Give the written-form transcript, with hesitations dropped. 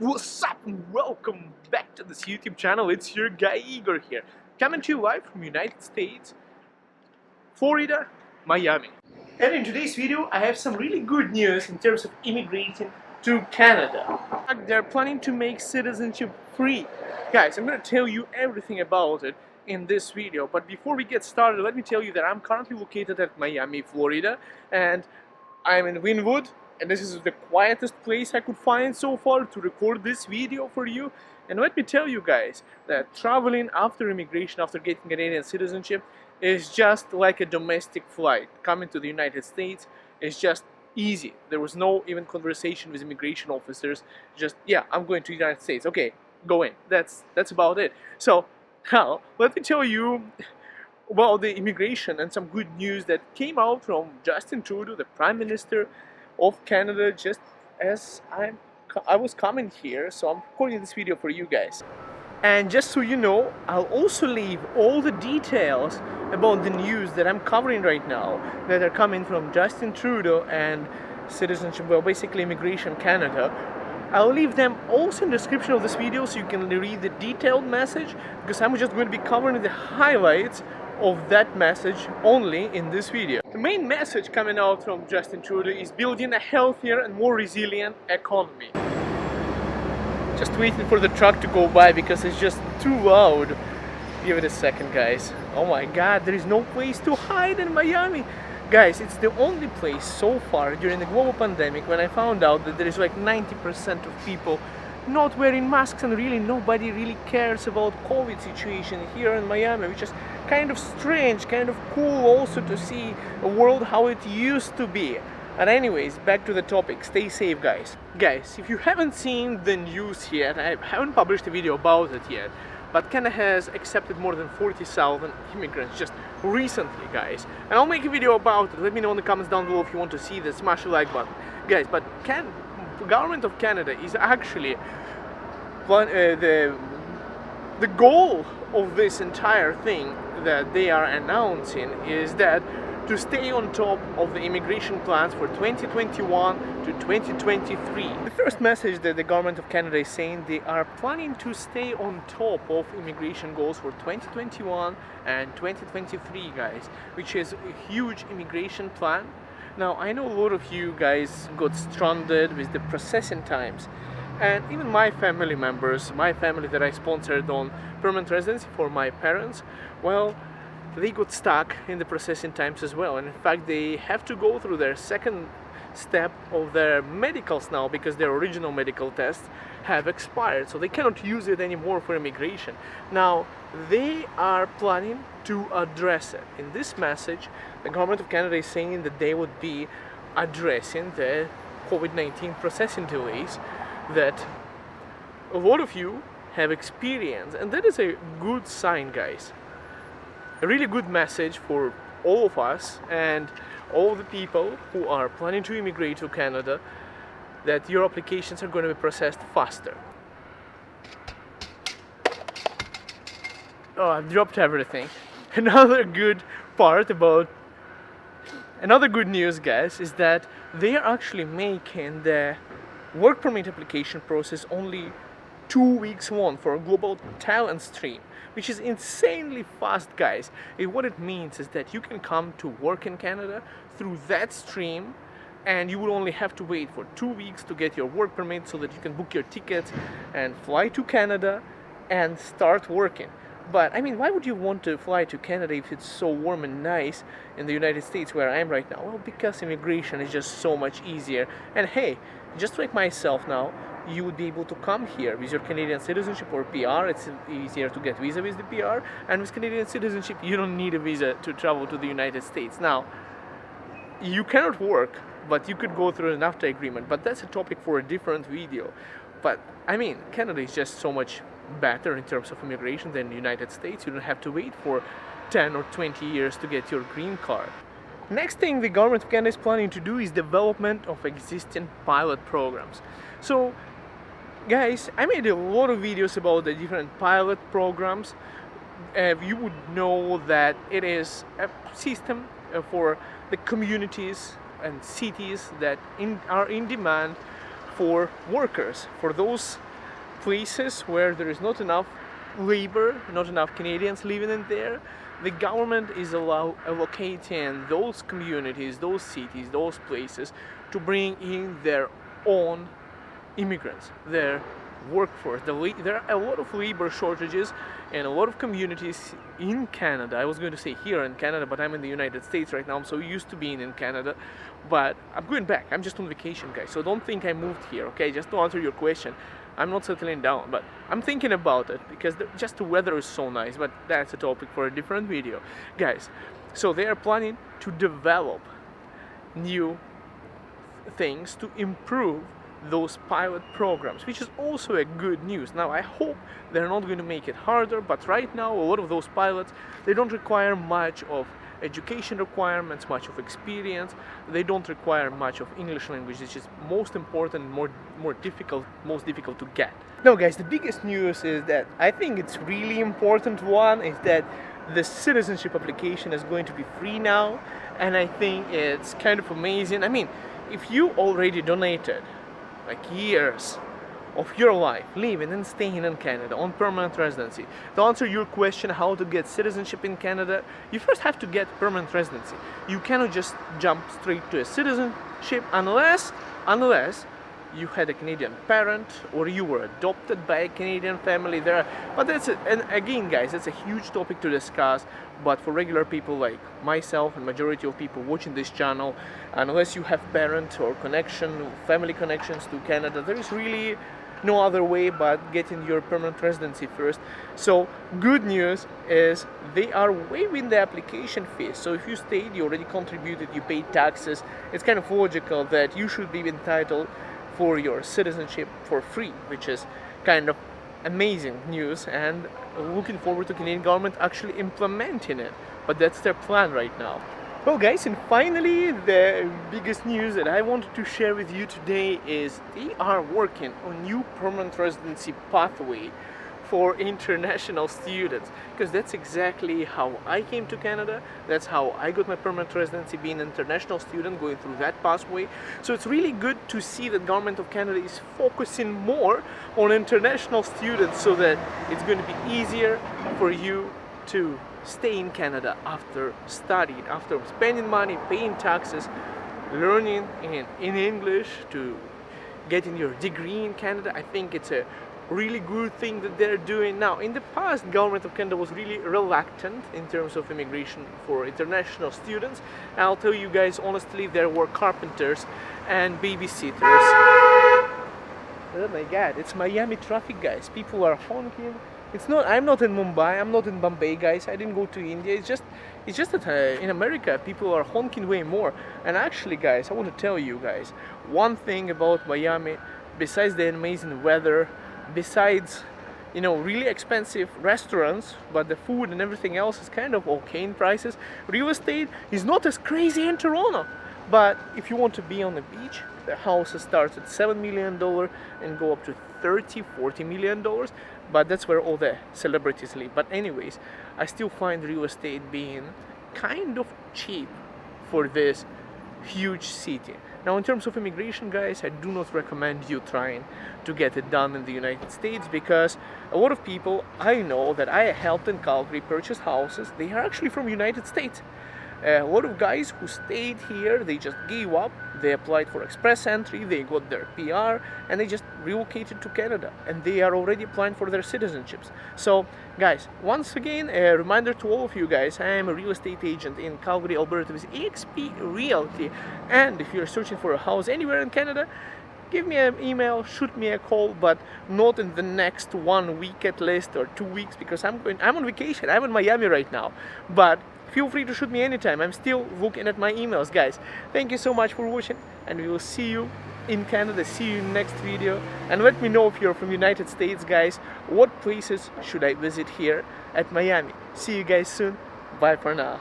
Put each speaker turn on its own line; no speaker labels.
What's up and welcome back to this YouTube channel. It's your guy Igor here, coming to you live from United States, Florida, Miami. And in today's video I have some really good news in terms of immigrating to Canada. They're planning to make citizenship free. Guys, I'm going to tell you everything about it in this video, but before we get started, let me tell you that I'm currently located at Miami, Florida, and I'm in Wynwood, and this is the quietest place I could find so far to record this video for you. And let me tell you guys that traveling after immigration, after getting Canadian citizenship, is just like a domestic flight. Coming to the United States is just easy. There was no even conversation with immigration officers. Just, yeah, I'm going to the United States. Okay, go in. That's about it. So, now, let me tell you about the immigration and some good news that came out from Justin Trudeau, the Prime Minister of Canada, just as I was coming here. So I'm recording this video for you guys. And just so you know, I'll also leave all the details about the news that I'm covering right now that are coming from Justin Trudeau and Citizenship, well, basically Immigration Canada. I'll leave them also in the description of this video so you can read the detailed message, because I'm just going to be covering the highlights of that message only in this video. The main message coming out from Justin Trudeau is building a healthier and more resilient economy. Just waiting for the truck to go by because it's just too loud. Give it a second, guys. Oh my god, there is no place to hide in Miami. Guys, it's the only place so far during the global pandemic when I found out that there is like 90% of people not wearing masks, and really nobody really cares about COVID situation here in Miami, which is kind of strange, kind of cool also to see a world how it used to be. And anyways, back to the topic. Stay safe, guys. Guys, if you haven't seen the news yet, I haven't published a video about it yet, but Canada has accepted more than 40,000 immigrants just recently, guys. And I'll make a video about it. Let me know in the comments down below if you want to see this. Smash the like button. Guys, but the government of Canada is actually the goal of this entire thing that they are announcing is that to stay on top of the immigration plans for 2021 to 2023. The first message that the government of Canada is saying, they are planning to stay on top of immigration goals for 2021 and 2023, guys, which is a huge immigration plan. Now, I know a lot of you guys got stranded with the processing times, and even my family members, my family that I sponsored on permanent residency for my parents, well, they got stuck in the processing times as well. And in fact, they have to go through their second step of their medicals now because their original medical tests have expired, so they cannot use it anymore for immigration. Now, they are planning to address it. In this message, the government of Canada is saying that they would be addressing the COVID-19 processing delays that a lot of you have experienced, and that is a good sign, guys. A really good message for all of us and all the people who are planning to immigrate to Canada, that your applications are going to be processed faster. Oh, I've dropped everything. Another good news, guys, is that they are actually making the work permit application process only 2 weeks long for a global talent stream, which is insanely fast, guys. What it means is that you can come to work in Canada through that stream, and you will only have to wait for 2 weeks to get your work permit so that you can book your tickets and fly to Canada and start working. But I mean, why would you want to fly to Canada if it's so warm and nice in the United States where I am right now? Well, because immigration is just so much easier. And hey, just like myself now, you would be able to come here with your Canadian citizenship or PR. It's easier to get visa with the PR, and with Canadian citizenship you don't need a visa to travel to the United States. Now, you cannot work, but you could go through an NAFTA agreement, but that's a topic for a different video. But I mean, Canada is just so much better in terms of immigration than the United States. You don't have to wait for 10 or 20 years to get your green card. Next thing the government of Canada is planning to do is development of existing pilot programs. So guys, I made a lot of videos about the different pilot programs. You would know that it is a system for the communities and cities that are in demand for workers, for those places where there is not enough labor, not enough Canadians living in there, the government is allocating those communities, those cities, those places to bring in their own immigrants, their workforce. There are a lot of labor shortages and a lot of communities in Canada. I was going to say here in Canada, but I'm in the United States right now. I'm so used to being in Canada, but I'm going back. I'm just on vacation, guys, so don't think I moved here, okay? Just to answer your question, I'm not settling down, but I'm thinking about it because just the weather is so nice, but that's a topic for a different video. Guys, so they are planning to develop new things to improve those pilot programs, which is also a good news. Now I hope they're not going to make it harder, but right now a lot of those pilots, they don't require much of education requirements, much of experience. They don't require much of English language, which is most important, most difficult to get. Now guys, the biggest news is that I think it's really important one is that the citizenship application is going to be free now, and I think it's kind of amazing. I mean, if you already donated like years of your life living and staying in Canada on permanent residency, to answer your question how to get citizenship in Canada, you first have to get permanent residency. You cannot just jump straight to a citizenship unless you had a Canadian parent or you were adopted by a Canadian family there. But and again guys, that's a huge topic to discuss, but for regular people like myself and majority of people watching this channel, unless you have parent or family connections to Canada, there is really no other way but getting your permanent residency first. So good news is they are waiving the application fees. So if you stayed, you already contributed, you paid taxes, it's kind of logical that you should be entitled for your citizenship for free, which is kind of amazing news, and looking forward to Canadian government actually implementing it. But that's their plan right now. Well guys, and finally the biggest news that I wanted to share with you today is they are working on new permanent residency pathway for international students, because that's exactly how I came to Canada. That's how I got my permanent residency, being an international student, going through that pathway. So it's really good to see that government of Canada is focusing more on international students so that it's going to be easier for you to stay in Canada after studying, after spending money, paying taxes, learning in English, to getting your degree in Canada. I think it's a really good thing that they're doing now. In the past, government of Canada was really reluctant in terms of immigration for international students. And I'll tell you guys honestly, there were carpenters and babysitters. Oh my god, it's Miami traffic, guys. People are honking. I'm not in Mumbai, I'm not in Bombay, guys. I didn't go to India. It's just that in America people are honking way more. And actually guys, I want to tell you guys one thing about Miami, besides the amazing weather, besides, you know, really expensive restaurants, but the food and everything else is kind of okay in prices. Real estate is not as crazy in Toronto, but if you want to be on the beach, the houses start at $7 million and go up to $30-40 million, but that's where all the celebrities live. But anyways, I still find real estate being kind of cheap for this huge city. Now in terms of immigration, guys, I do not recommend you trying to get it done in the United States, because a lot of people I know that I helped in Calgary purchase houses, they are actually from United States. A lot of guys who stayed here, they just gave up, they applied for express entry, they got their PR, and they just relocated to Canada, and they are already applying for their citizenships. So guys, once again, a reminder to all of you guys, I am a real estate agent in Calgary, Alberta with eXp Realty, and if you're searching for a house anywhere in Canada, give me an email, shoot me a call, but not in the next 1 week at least, or 2 weeks, because I'm on vacation, I'm in Miami right now. But feel free to shoot me anytime. I'm still looking at my emails, guys. Thank you so much for watching, and we will see you in Canada. See you in the next video. And let me know if you're from United States, guys, what places should I visit here at Miami. See you guys soon. Bye for now.